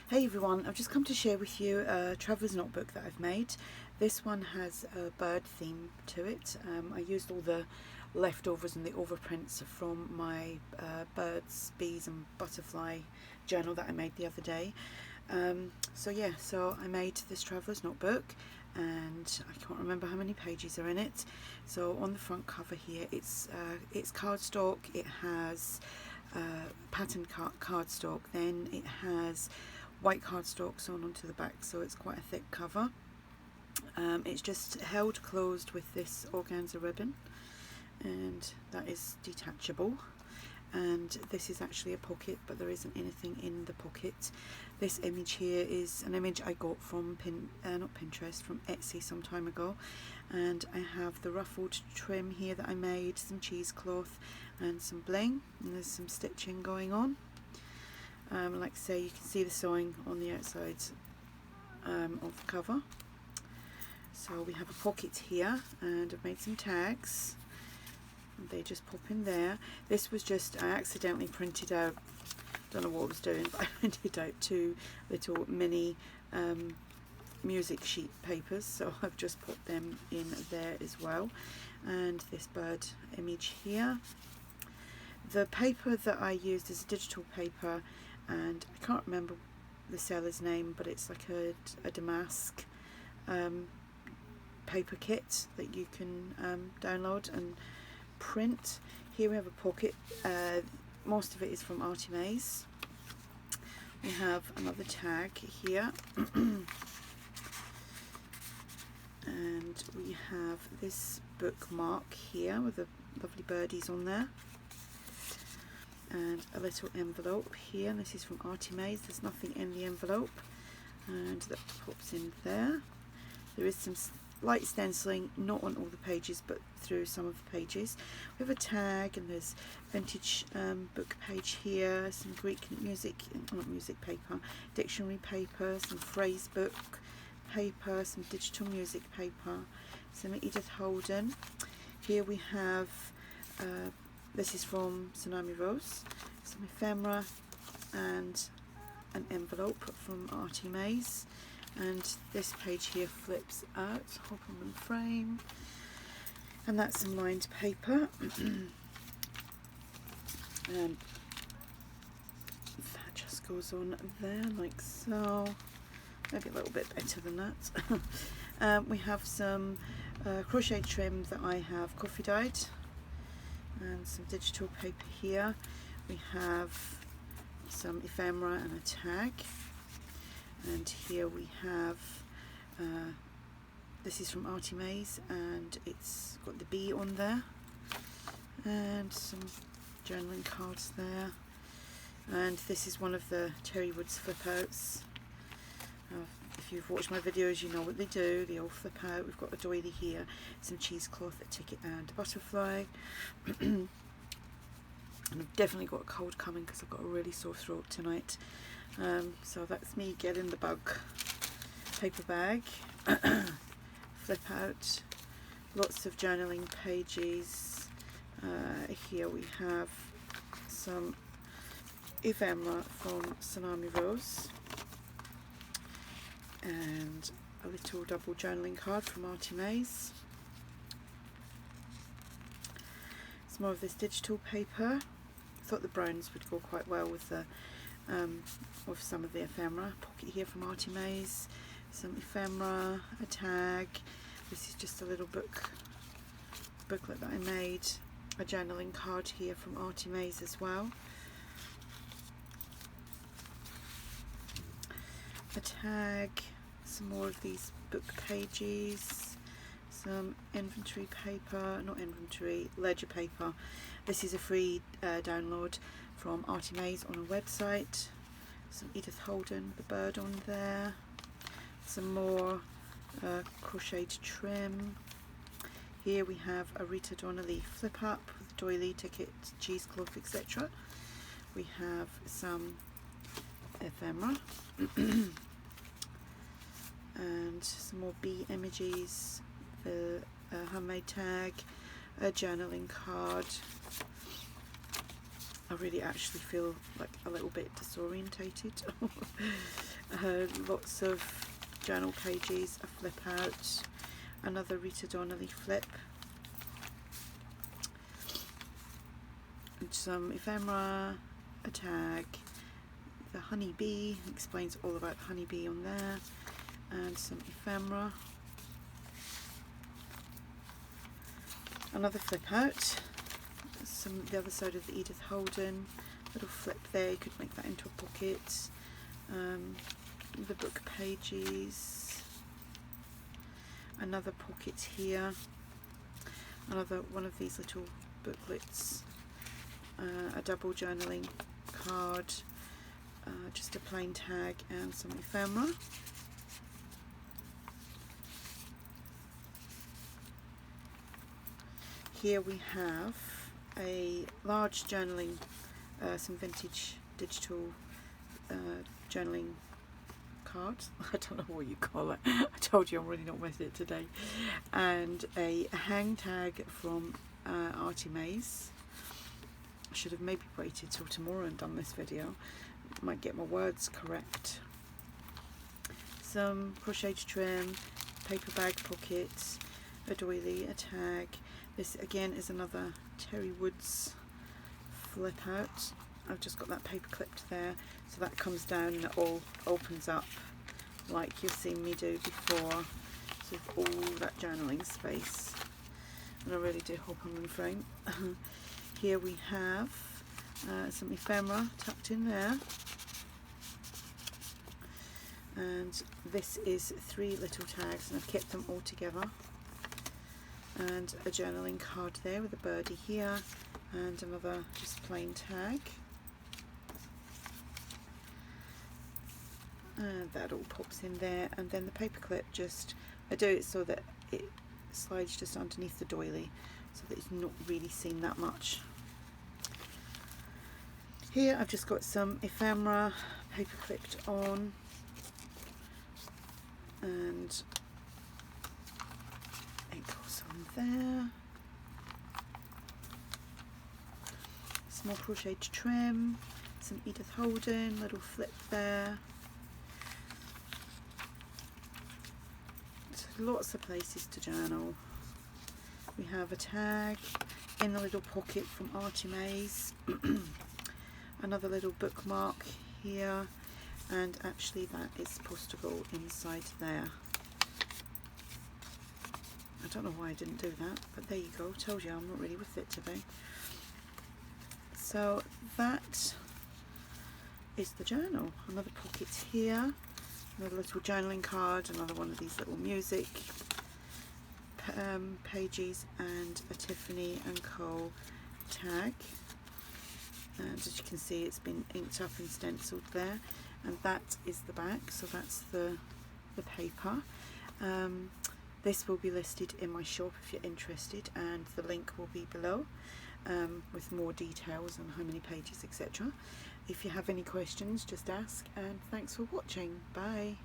Hey everyone, I've just come to share with you a traveller's notebook that I've made. This one has a bird theme to it. I used all the leftovers and the overprints from my birds, bees and butterfly journal that I made the other day. So I made this traveller's notebook, and I can't remember how many pages are in it. So on the front cover here, it's cardstock. It has patterned cardstock, then it has white cardstock sewn onto the back, so it's quite a thick cover. It's just held closed with this organza ribbon, and that is detachable. And this is actually a pocket, but there isn't anything in the pocket. This image here is an image I got from from Etsy some time ago, and I have the ruffled trim here that I made, some cheesecloth and some bling, and there's some stitching going on. Like I say, you can see the sewing on the outside of the cover. So we have a pocket here, and I've made some tags. They just pop in there. This was just, I accidentally printed out, don't know what I was doing, but I printed out two little mini music sheet papers, so I've just put them in there as well. And this bird image here. The paper that I used is a digital paper, and I can't remember the seller's name, but it's like a damask paper kit that you can download and print. Here we have a pocket. Most of it is from ARTYmaze. We have another tag here and we have this bookmark here with the lovely birdies on there, and a little envelope here, and this is from ARTYmaze. There's nothing in the envelope, and that pops in there. There is some light stenciling, not on all the pages but through some of the pages. We have a tag, and there's vintage book page here, some Greek not music paper, dictionary paper, some phrase book paper, some digital music paper, some Edith Holden. Here we have this is from Tsunami Rose, some ephemera and an envelope from ARTYmaze. And this page here flips out, Hopperman frame, and that's some lined paper. And that just goes on there like so, maybe a little bit better than that. We have some crochet trim that I have coffee dyed, and some digital paper here. We have some ephemera and a tag. And here we have, this is from ARTYmaze, and it's got the bee on there, and some journaling cards there. And this is one of the Cherry Woods flip outs. If you've watched my videos, you know what they do, they all flip out. We've got a doily here, some cheesecloth, a ticket and a butterfly. And I've definitely got a cold coming because I've got a really sore throat tonight. So that's me getting the bug. Paper bag, flip out, lots of journaling pages. Here we have some ephemera from Tsunami Rose, and a little double journaling card from ARTYmaze. Some more of this digital paper. I thought the browns would go quite well with the with some of the ephemera. Pocket here from ARTYmaze, some ephemera, a tag. This is just a little booklet that I made. A journaling card here from ARTYmaze as well. A tag, some more of these book pages, some inventory paper, not inventory, ledger paper. This is a free download from ARTYmaze on a website. Some Edith Holden, the bird on there. Some more crocheted trim. Here we have a Rita Donnelly flip up with doily, ticket, cheesecloth, etc. We have some ephemera and some more bee images, the handmade tag, a journaling card, I really actually feel like a little bit disorientated. Lots of journal pages, a flip out, another Rita Donnelly flip, and some ephemera, a tag, the honeybee, explains all about the honeybee on there, and some ephemera, another flip out, the other side of the Edith Holden, little flip there, you could make that into a pocket, the book pages, another pocket here, another one of these little booklets, a double journaling card, just a plain tag and some ephemera. Here we have a large journaling, some vintage digital journaling cards. I don't know what you call it. I told you I'm really not with it today. And a hang tag from ARTYmaze. I should have maybe waited till tomorrow and done this video. Might get my words correct. Some crocheted trim, paper bag pockets, a doily, a tag. This again is another Terry Woods flip out. I've just got that paper clipped there, so that comes down and it all opens up like you've seen me do before, so all that journaling space, and I really do hope I'm in frame. Here we have some ephemera tucked in there, and this is 3 little tags, and I've kept them all together, and a journaling card there with a birdie here, and another just plain tag, and that all pops in there. And then the paper clip, just I do it so that it slides just underneath the doily, so that it's not really seen that much. Here I've just got some ephemera paper clipped on, and it goes on there. Small crocheted trim, some Edith Holden, little flip there. So lots of places to journal. We have a tag in a little pocket from ARTYmaze. Another little bookmark here, and actually that is supposed to go inside there. I don't know why I didn't do that, but there you go. Told you I'm not really with it today. So that is the journal. Another pocket here, another little journaling card, another one of these little music pages, and a Tiffany & Co. tag. And as you can see, it's been inked up and stenciled there, and that is the back, so that's the paper. This will be listed in my shop if you're interested, and the link will be below with more details on how many pages, etc. If you have any questions, just ask, and thanks for watching. Bye.